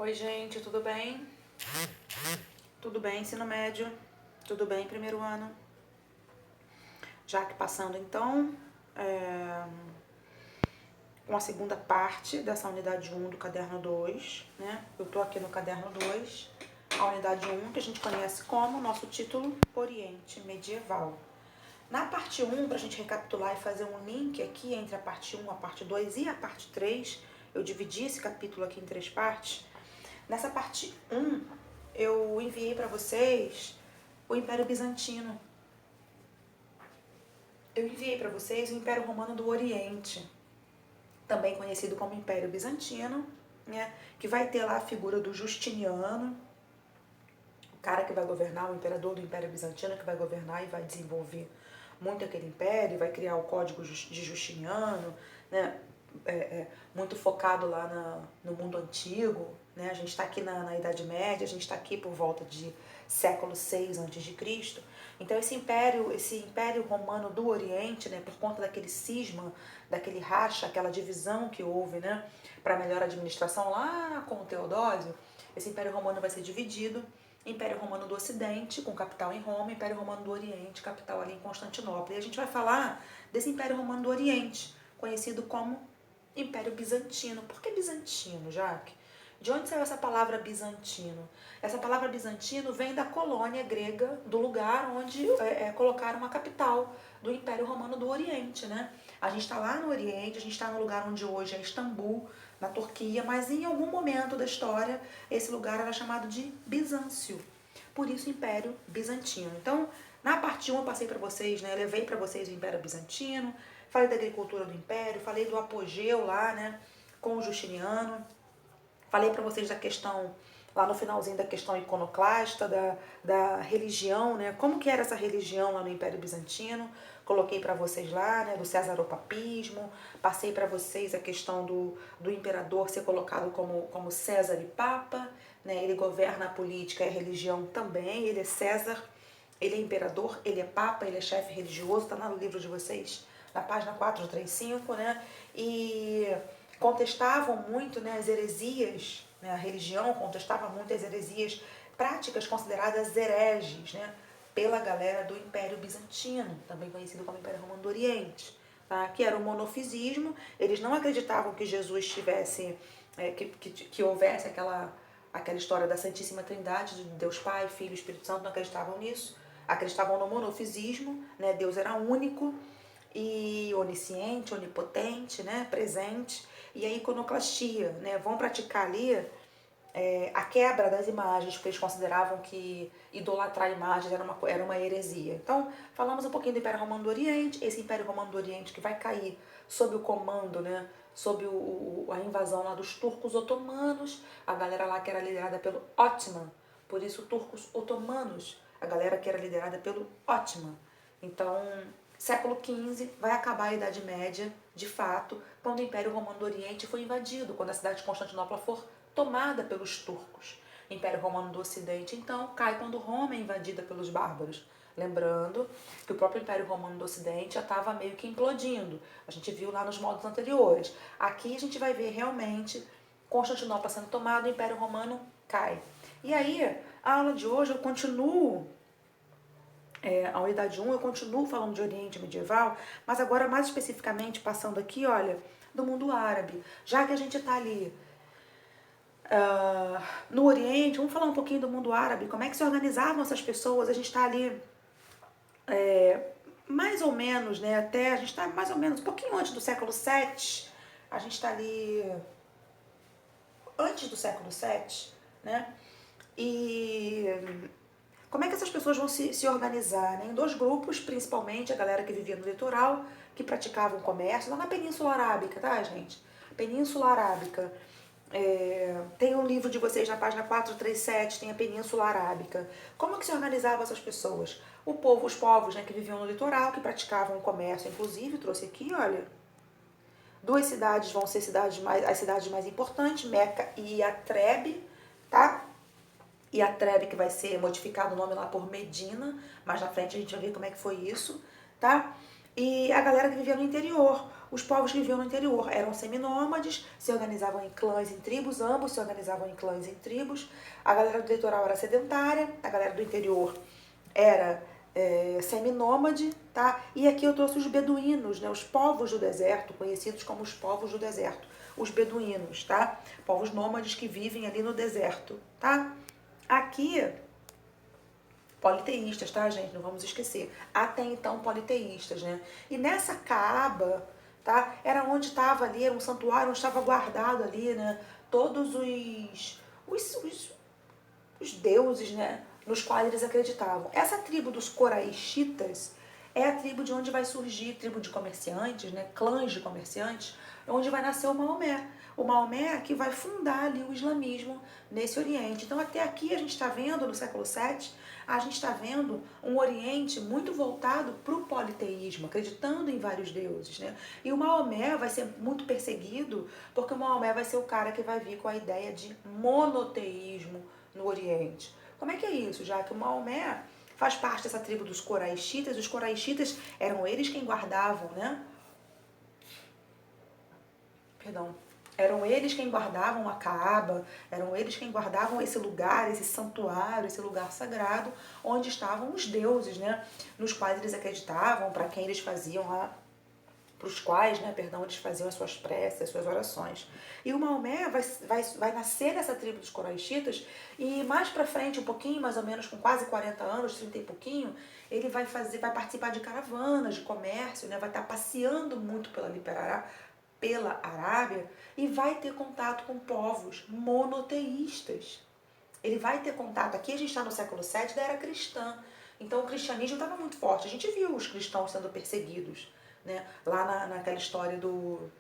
Oi, gente, tudo bem? Tudo bem, ensino médio? Tudo bem, primeiro ano? Já que passando, então, com a segunda parte dessa unidade 1 do caderno 2, né? Eu tô aqui no caderno 2, a unidade 1, que a gente conhece como nosso título Oriente Medieval. Na parte 1, pra gente recapitular e fazer um link aqui entre a parte 1, a parte 2 e a parte 3, eu dividi esse capítulo aqui em 3 partes. Nessa parte 1, eu enviei para vocês o Império Bizantino. Eu enviei para vocês o Império Romano do Oriente, também conhecido como Império Bizantino, né? Que vai ter lá a figura do Justiniano, o cara que vai governar, o imperador do Império Bizantino, que vai governar e vai desenvolver muito aquele império, vai criar o Código de Justiniano, né? Muito focado lá no mundo antigo, né? A gente está aqui na Idade Média, a gente está aqui por volta de século VI a.C. Então esse império romano do Oriente, né, por conta daquele cisma, daquele racha, aquela divisão que houve, né, para melhor administração lá com o Teodósio, esse império romano vai ser dividido. Império Romano do Ocidente, com capital em Roma, Império Romano do Oriente, capital ali em Constantinopla. E a gente vai falar desse Império Romano do Oriente, conhecido como Império Bizantino. Por que bizantino, Jaque? De onde saiu essa palavra bizantino? Essa palavra bizantino vem da colônia grega, do lugar onde colocaram a capital do Império Romano do Oriente, né? A gente está lá no Oriente, a gente está no lugar onde hoje é Istambul, na Turquia, mas em algum momento da história esse lugar era chamado de Bizâncio. Por isso, Império Bizantino. Então, na parte 1 eu passei para vocês, né? Eu levei para vocês o Império Bizantino, falei da agricultura do Império, falei do apogeu lá, né? Com o Justiniano. Falei para vocês da questão, lá no finalzinho da questão iconoclasta, da religião, né? Como que era essa religião lá no Império Bizantino. Coloquei para vocês lá, né, do cesaropapismo. Passei para vocês a questão do imperador ser colocado como César e Papa, né? Ele governa a política e a religião também. Ele é César, ele é imperador, ele é Papa, ele é chefe religioso. Está lá no livro de vocês, na página 435, né? E contestavam muito, né, as heresias, né, a religião contestava muito as heresias, práticas consideradas hereges, né, pela galera do Império Bizantino, também conhecido como Império Romano do Oriente, tá? Que era o monofisismo. Eles não acreditavam que Jesus tivesse, que houvesse aquela história da Santíssima Trindade, de Deus Pai, Filho e Espírito Santo, não acreditavam nisso. Acreditavam no monofisismo, né? Deus era único e onisciente, onipotente, né? Presente. E a iconoclastia, né? Vão praticar ali a quebra das imagens, porque eles consideravam que idolatrar imagens era uma heresia. Então, falamos um pouquinho do Império Romano do Oriente, esse Império Romano do Oriente que vai cair sob o comando, né, sob a invasão lá dos turcos otomanos, a galera lá que era liderada pelo Otman, por isso turcos otomanos, a galera que era liderada pelo Otman. Então, século XV vai acabar a Idade Média, de fato, quando o Império Romano do Oriente foi invadido, quando a cidade de Constantinopla for tomada pelos turcos. Império Romano do Ocidente, então, cai quando Roma é invadida pelos bárbaros. Lembrando que o próprio Império Romano do Ocidente já estava meio que implodindo. A gente viu lá nos módulos anteriores. Aqui a gente vai ver realmente Constantinopla sendo tomada, o Império Romano cai. E aí, a aula de hoje eu continuo, a unidade 1, eu continuo falando de Oriente Medieval, mas agora mais especificamente passando aqui, olha, do mundo árabe. Já que a gente está ali no Oriente, vamos falar um pouquinho do mundo árabe, como é que se organizavam essas pessoas. A gente está ali mais ou menos, né, até a gente está mais ou menos um pouquinho antes do século VII, a gente está ali antes do século VII, né, e como é que essas pessoas vão se organizar, né, em dois grupos, principalmente a galera que vivia no litoral, que praticavam comércio, lá na Península Arábica, tá, gente? Península Arábica. Tem um livro de vocês na página 437, tem a Península Arábica. Como que se organizavam essas pessoas? Os povos, né, que viviam no litoral, que praticavam o comércio, inclusive, trouxe aqui, olha, duas cidades vão ser as cidades mais importantes, Meca e Yatreb, tá? Yatreb, que vai ser modificado o nome lá por Medina, mas na frente a gente vai ver como é que foi isso, tá? E a galera que vivia no interior, os povos que viviam no interior eram seminômades, se organizavam em clãs, em tribos, ambos se organizavam em clãs, em tribos. A galera do litoral era sedentária, a galera do interior era seminômade, tá? E aqui eu trouxe os beduínos, né? Os povos do deserto, conhecidos como os povos do deserto. Os beduínos, tá? Povos nômades que vivem ali no deserto, tá? Aqui, politeístas, tá, gente? Não vamos esquecer. Até então, politeístas, né? E nessa Caaba, tá? Era onde estava ali, era um santuário onde estava guardado ali, né? Todos os deuses, né? Nos quais eles acreditavam. Essa tribo dos coraixitas é a tribo de onde vai surgir, tribo de comerciantes, né? Clãs de comerciantes, onde vai nascer o Maomé. O Maomé que vai fundar ali o islamismo nesse Oriente. Então até aqui a gente está vendo, no século VII, a gente está vendo um Oriente muito voltado para o politeísmo, acreditando em vários deuses, né? E o Maomé vai ser muito perseguido, porque o Maomé vai ser o cara que vai vir com a ideia de monoteísmo no Oriente. Como é que é isso? Já que o Maomé faz parte dessa tribo dos coraixitas, os coraixitas eram eles quem guardavam, né? Perdão. Eram eles quem guardavam a Caaba, eram eles quem guardavam esse lugar, esse santuário, esse lugar sagrado, onde estavam os deuses, né? Nos quais eles acreditavam, para quem eles faziam lá, para os quais, né, perdão, eles faziam as suas preces, as suas orações. E o Maomé vai nascer nessa tribo dos coraixitas e mais para frente, um pouquinho, mais ou menos com quase 40 anos, 30 e pouquinho, ele vai participar de caravanas, de comércio, né, vai estar passeando muito pela Arábia e vai ter contato com povos monoteístas. Ele vai ter contato, aqui a gente está no século VII da era cristã, então o cristianismo estava muito forte, a gente viu os cristãos sendo perseguidos, né? Lá naquela história do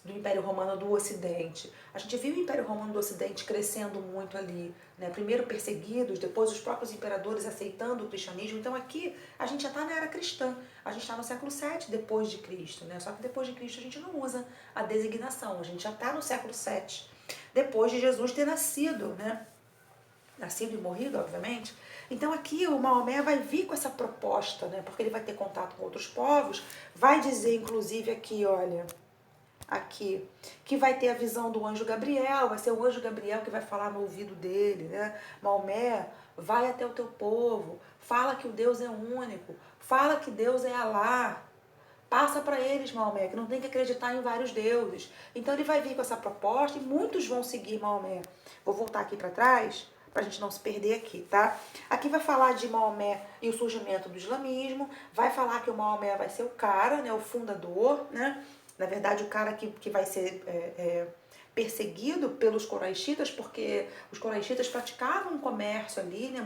Império Romano do Ocidente. A gente viu o Império Romano do Ocidente crescendo muito ali, né? Primeiro perseguidos, depois os próprios imperadores aceitando o cristianismo. Então aqui a gente já está na era cristã, a gente está no século VII depois de Cristo, né? Só que depois de Cristo a gente não usa a designação, a gente já está no século VII, depois de Jesus ter nascido, né? Nascido e morrido, obviamente. Então aqui o Maomé vai vir com essa proposta, né? Porque ele vai ter contato com outros povos, vai dizer, inclusive, aqui, olha, aqui, que vai ter a visão do anjo Gabriel, vai ser o anjo Gabriel que vai falar no ouvido dele, né? Maomé, vai até o teu povo, fala que o Deus é único, fala que Deus é Alá, passa para eles, Maomé, que não tem que acreditar em vários deuses. Então ele vai vir com essa proposta e muitos vão seguir Maomé. Vou voltar aqui para trás, para a gente não se perder aqui, tá? Aqui vai falar de Maomé e o surgimento do islamismo, vai falar que o Maomé vai ser o cara, né, o fundador, né? Na verdade, o cara que vai ser perseguido pelos coraixitas, porque os coraixitas praticavam um comércio ali, né?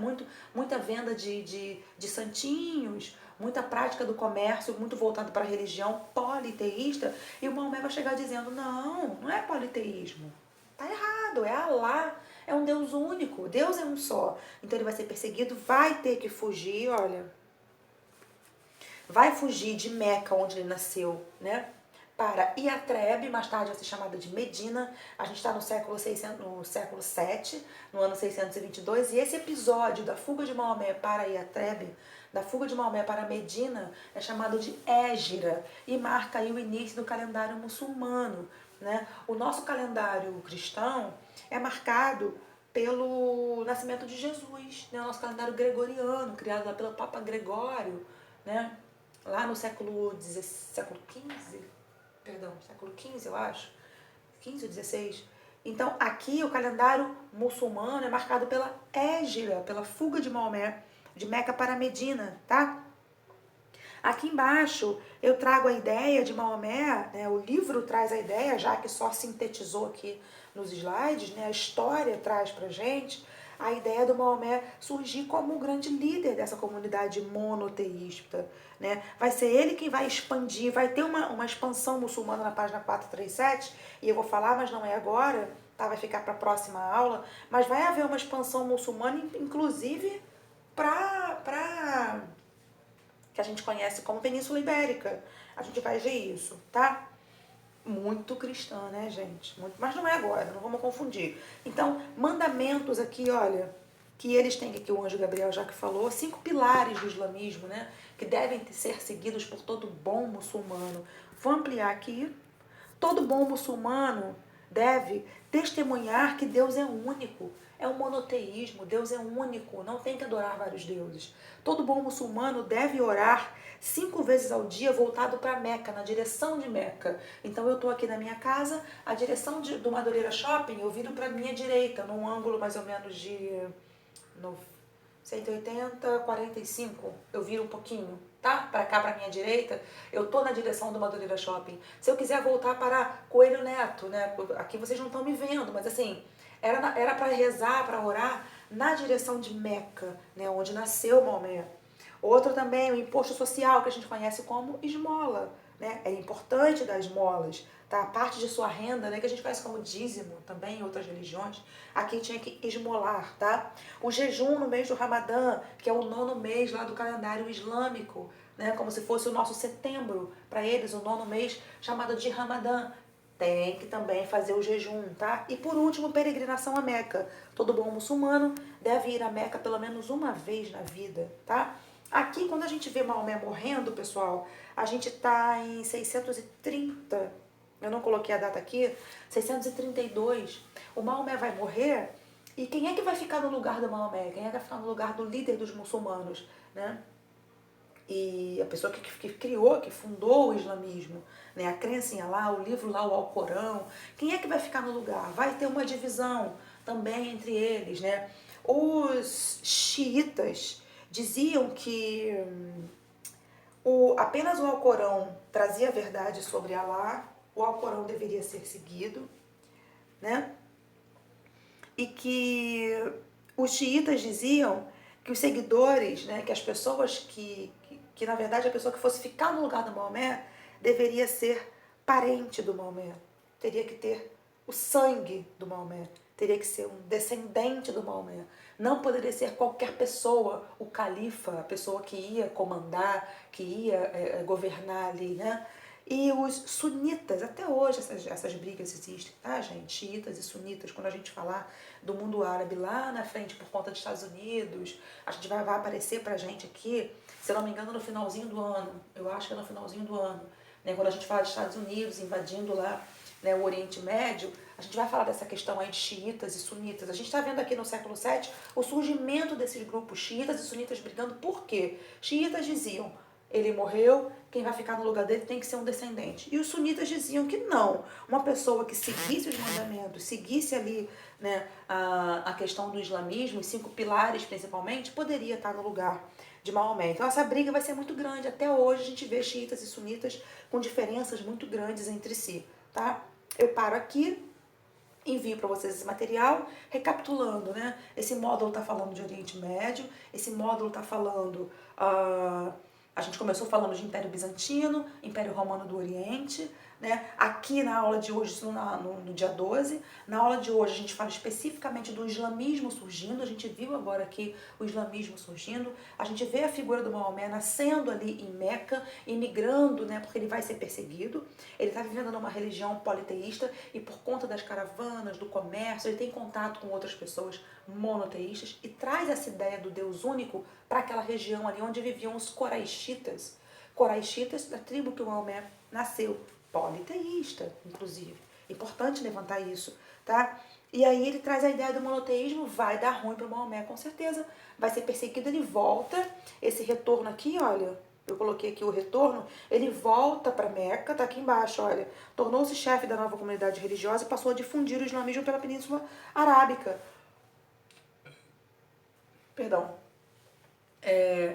Muita venda de santinhos, muita prática do comércio, muito voltado para a religião politeísta, e o Maomé vai chegar dizendo, não é politeísmo, tá errado, é Alá, é um Deus único, Deus é um só. Então ele vai ser perseguido, vai ter que fugir, olha, vai fugir de Meca, onde ele nasceu, né? Para Iatrebe, mais tarde vai ser chamada de Medina. A gente está no século VII, no ano 622, e esse episódio da fuga de Maomé para Iatrebe, da fuga de Maomé para Medina, é chamado de Égira e marca aí o início do calendário muçulmano, né? O nosso calendário cristão é marcado pelo nascimento de Jesus, né? O nosso calendário gregoriano, criado lá pelo Papa Gregório, né? Lá no século XV, século XV, eu acho, 15 ou 16. Então, aqui o calendário muçulmano é marcado pela Égira, pela fuga de Maomé, de Meca para Medina, tá? Aqui embaixo eu trago a ideia de Maomé, né? O livro traz a ideia, já que só sintetizou aqui nos slides, né? A história traz pra gente a ideia do Maomé surgir como o grande líder dessa comunidade monoteísta, né? Vai ser ele quem vai expandir, vai ter uma expansão muçulmana na página 437, e eu vou falar, mas não é agora, tá? Vai ficar para a próxima aula, mas vai haver uma expansão muçulmana, inclusive para que a gente conhece como Península Ibérica. A gente vai ver isso, tá? Muito cristã, né, gente? Muito, mas não é agora, não vamos confundir. Então, mandamentos aqui, olha, que eles têm, que o anjo Gabriel já que falou, 5 pilares do islamismo, né? Que devem ser seguidos por todo bom muçulmano. Vou ampliar aqui. Todo bom muçulmano deve testemunhar que Deus é único. É um monoteísmo, Deus é único, não tem que adorar vários deuses. Todo bom muçulmano deve orar 5 vezes ao dia voltado para Meca, na direção de Meca. Então eu estou aqui na minha casa, a direção do Madureira Shopping, eu viro para a minha direita, num ângulo mais ou menos de 180, 45, eu viro um pouquinho, tá? Para cá, para minha direita, eu tô na direção do Madureira Shopping. Se eu quiser voltar para Coelho Neto, né? Aqui vocês não estão me vendo, mas assim, era para rezar, para orar na direção de Meca, né? Onde nasceu Maomé. Outro também, o imposto social, que a gente conhece como esmola, né? É importante dar esmolas, tá? A parte de sua renda, né? Que a gente conhece como dízimo também em outras religiões. Aqui tinha que esmolar, tá? O jejum no mês do Ramadã, que é o 9º mês lá do calendário islâmico, né? Como se fosse o nosso setembro, para eles, o 9º mês chamado de Ramadã. Tem que também fazer o jejum, tá? E por último, peregrinação a Meca. Todo bom muçulmano deve ir a Meca pelo menos uma vez na vida, tá? Aqui, quando a gente vê Maomé morrendo, pessoal, a gente tá em 630, eu não coloquei a data aqui, 632. O Maomé vai morrer e quem é que vai ficar no lugar do Maomé? Quem é que vai ficar no lugar do líder dos muçulmanos, né? E a pessoa que criou, que fundou o islamismo, né? A crença em Allah, o livro lá, o Alcorão. Quem é que vai ficar no lugar? Vai ter uma divisão também entre eles, né? Os xiitas diziam que apenas o Alcorão trazia a verdade sobre Allah, o Alcorão deveria ser seguido, né? E que os xiitas diziam que os seguidores, né, que as pessoas que na verdade a pessoa que fosse ficar no lugar do Maomé deveria ser parente do Maomé, teria que ter o sangue do Maomé, teria que ser um descendente do Maomé. Não poderia ser qualquer pessoa, o califa, a pessoa que ia comandar, que ia governar ali, né? E os sunitas, até hoje essas brigas existem, tá, gente? Xiitas e sunitas, quando a gente falar do mundo árabe lá na frente por conta dos Estados Unidos, a gente vai aparecer pra gente aqui, se eu não me engano, no finalzinho do ano, eu acho que é no finalzinho do ano, né? Quando a gente fala dos Estados Unidos invadindo lá, né, o Oriente Médio, a gente vai falar dessa questão aí de xiitas e sunitas. A gente está vendo aqui no século VII o surgimento desses grupos xiitas e sunitas brigando. Por quê? Xiitas diziam, ele morreu, quem vai ficar no lugar dele tem que ser um descendente. E os sunitas diziam que não. Uma pessoa que seguisse os mandamentos, seguisse ali, né, a questão do islamismo, os 5 pilares principalmente, poderia estar no lugar de Maomé. Então essa briga vai ser muito grande. Até hoje a gente vê xiitas e sunitas com diferenças muito grandes entre si, tá? Eu paro aqui, envio para vocês esse material, recapitulando, né? Esse módulo está falando de Oriente Médio, esse módulo está falando, a gente começou falando de Império Bizantino, Império Romano do Oriente, né? Aqui na aula de hoje, no dia 12, na aula de hoje a gente fala especificamente do islamismo surgindo, a gente viu agora aqui o islamismo surgindo, a gente vê a figura do Maomé nascendo ali em Meca, imigrando, né? Porque ele vai ser perseguido, ele está vivendo numa religião politeísta e por conta das caravanas, do comércio, ele tem contato com outras pessoas monoteístas e traz essa ideia do Deus único para aquela região ali onde viviam os coraixitas. Coraixitas, da tribo que o Maomé nasceu, politeísta, inclusive. Importante levantar isso, tá? E aí ele traz a ideia do monoteísmo, vai dar ruim para o Maomé, com certeza. Vai ser perseguido, ele volta. Esse retorno aqui, olha, eu coloquei aqui o retorno, ele volta para Meca, tá aqui embaixo, olha. Tornou-se chefe da nova comunidade religiosa e passou a difundir o islamismo pela Península Arábica. Perdão.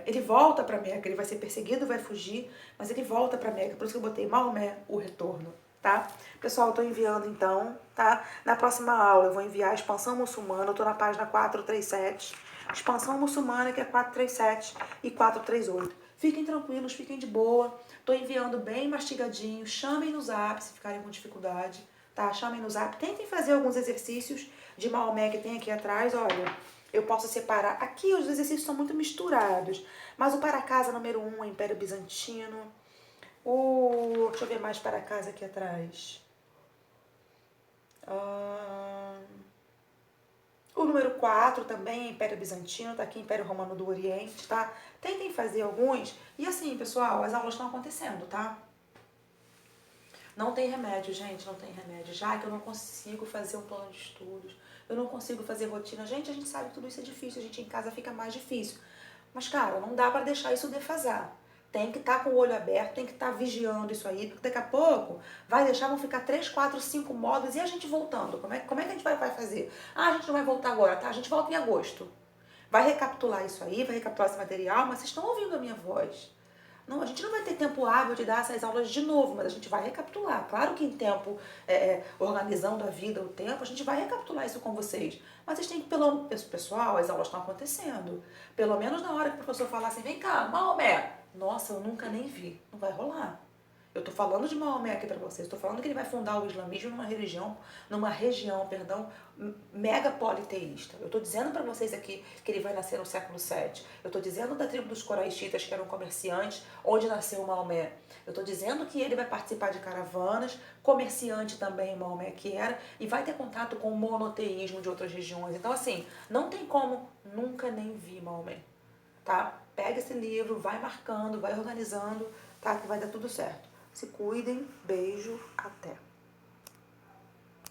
Ele volta para Meca, ele vai ser perseguido, vai fugir, mas ele volta para Meca, por isso que eu botei Maomé, o retorno, tá? Pessoal, eu tô enviando então, tá? Na próxima aula eu vou enviar a expansão muçulmana, eu tô na página 437, expansão muçulmana que é 437 e 438. Fiquem tranquilos, fiquem de boa, tô enviando bem mastigadinho, chamem no zap se ficarem com dificuldade, tá? Chamem no zap, tentem fazer alguns exercícios de Maomé que tem aqui atrás, olha. Eu posso separar. Aqui os exercícios são muito misturados. Mas o para casa número 1 é Império Bizantino. Deixa eu ver mais para casa aqui atrás. O número 4 também, Império Bizantino, tá aqui Império Romano do Oriente, tá? Tentem fazer alguns. E assim, pessoal, as aulas estão acontecendo, tá? Não tem remédio, gente, não tem remédio. Já que eu não consigo fazer um plano de estudos, eu não consigo fazer rotina. Gente, a gente sabe que tudo isso é difícil, a gente em casa fica mais difícil. Mas, cara, não dá pra deixar isso defasar. Tem que estar com o olho aberto, tem que estar vigiando isso aí, porque daqui a pouco vai deixar, vão ficar 3, 4, 5 módulos e a gente voltando. Como é que a gente vai fazer? Ah, a gente não vai voltar agora, tá? A gente volta em agosto. Vai recapitular isso aí, vai recapitular esse material, mas vocês estão ouvindo a minha voz. Não, a gente não vai ter tempo hábil de dar essas aulas de novo, mas a gente vai recapitular. Claro que em tempo, organizando a vida, o tempo, a gente vai recapitular isso com vocês. Mas vocês têm que, pessoal, as aulas estão acontecendo. Pelo menos na hora que o professor falar assim, vem cá, Maomé. Nossa, eu nunca nem vi. Não vai rolar. Eu tô falando de Maomé aqui pra vocês. Tô falando que ele vai fundar o islamismo numa região, mega politeísta. Eu tô dizendo pra vocês aqui que ele vai nascer no século VII. Eu tô dizendo da tribo dos coraixitas, que eram comerciantes, onde nasceu Maomé. Eu tô dizendo que ele vai participar de caravanas, comerciante também Maomé que era, e vai ter contato com o monoteísmo de outras regiões. Então, assim, não tem como nunca nem vi Maomé, tá? Pega esse livro, vai marcando, vai organizando, tá? Que vai dar tudo certo. Se cuidem, beijo, até.